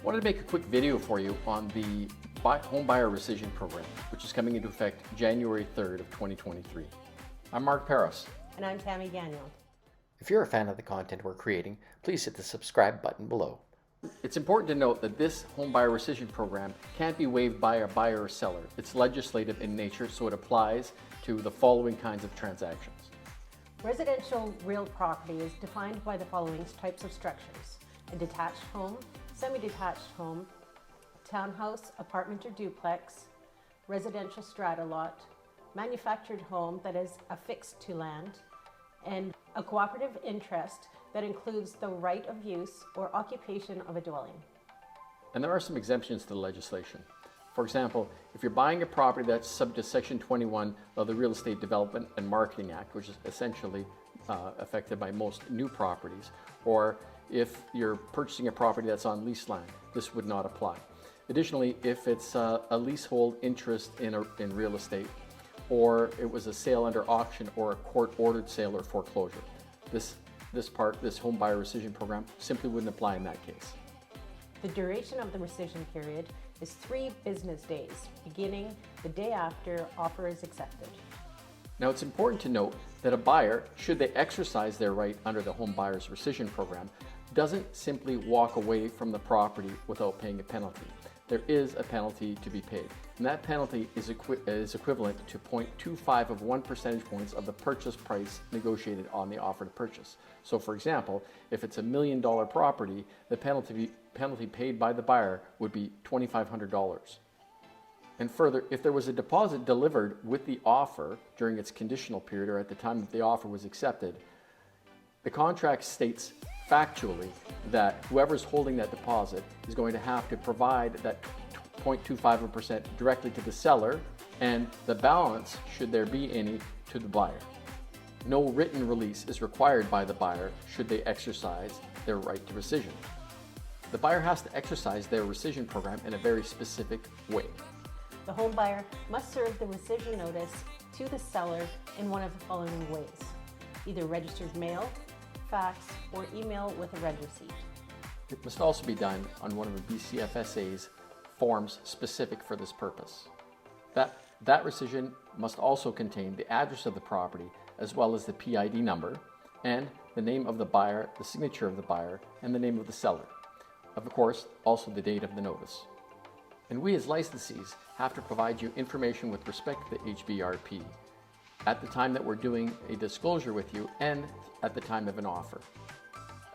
I wanted to make a quick video for you on the Home Buyer Rescission Program, which is coming into effect January 3rd of 2023. I'm Mark Paris. And I'm Tammy Gagnon. If you're a fan of the content we're creating, please hit the subscribe button below. It's important to note that this Home Buyer Rescission Program can't be waived by a buyer or seller. It's legislative in nature, so it applies to the following kinds of transactions. Residential real property is defined by the following types of structures: a detached home, semi-detached home, townhouse, apartment or duplex, residential strata lot, manufactured home that is affixed to land, and a cooperative interest that includes the right of use or occupation of a dwelling. And there are some exemptions to the legislation. For example, if you're buying a property that's subject to Section 21 of the Real Estate Development and Marketing Act, which is essentially affected by most new properties, or if you're purchasing a property that's on leased land, this would not apply. Additionally, if it's a leasehold interest in real estate, or it was a sale under auction or a court-ordered sale or foreclosure, this Home Buyer Rescission Program simply wouldn't apply in that case. The duration of the rescission period is 3 business days, beginning the day after offer is accepted. Now, it's important to note that a buyer, should they exercise their right under the Home Buyer's Rescission Program, doesn't simply walk away from the property without paying a penalty. There is a penalty to be paid, and that penalty is equivalent to 0.25 of 1 percentage points of the purchase price negotiated on the offer to purchase. So for example, if it's $1 million property, the penalty paid by the buyer would be $2,500. And further, if there was a deposit delivered with the offer during its conditional period or at the time that the offer was accepted, the contract states factually that whoever's holding that deposit is going to have to provide that 0.25% directly to the seller, and the balance, should there be any, to the buyer. No written release is required by the buyer should they exercise their right to rescission. The buyer has to exercise their rescission program in a very specific way. The home buyer must serve the rescission notice to the seller in one of the following ways: either registered mail, fax, or email with a reg receipt. It must also be done on one of the BCFSA's forms specific for this purpose. That rescission must also contain the address of the property as well as the PID number and the name of the buyer, the signature of the buyer, and the name of the seller. Of course, also the date of the notice. And we as licensees have to provide you information with respect to the HBRP at the time that we're doing a disclosure with you and at the time of an offer.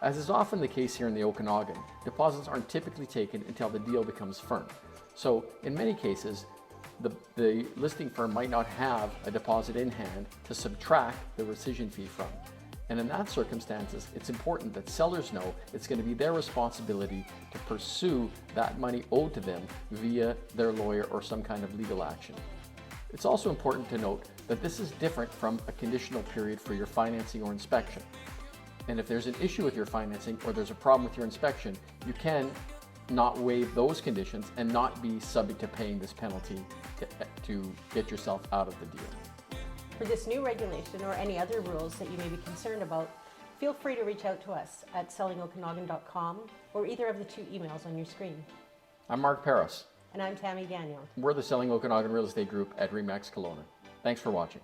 As is often the case here in the Okanagan, deposits aren't typically taken until the deal becomes firm. So in many cases, the listing firm might not have a deposit in hand to subtract the rescission fee from. And in that circumstances, it's important that sellers know it's going to be their responsibility to pursue that money owed to them via their lawyer or some kind of legal action. It's also important to note that this is different from a conditional period for your financing or inspection. And if there's an issue with your financing or there's a problem with your inspection, you can not waive those conditions and not be subject to paying this penalty to get yourself out of the deal. For this new regulation or any other rules that you may be concerned about, feel free to reach out to us at sellingokanagan.com or either of the 2 emails on your screen. I'm Mark Paris. And I'm Tammy Gagnon. We're the Selling Okanagan Real Estate Group at RE/MAX Kelowna. Thanks for watching.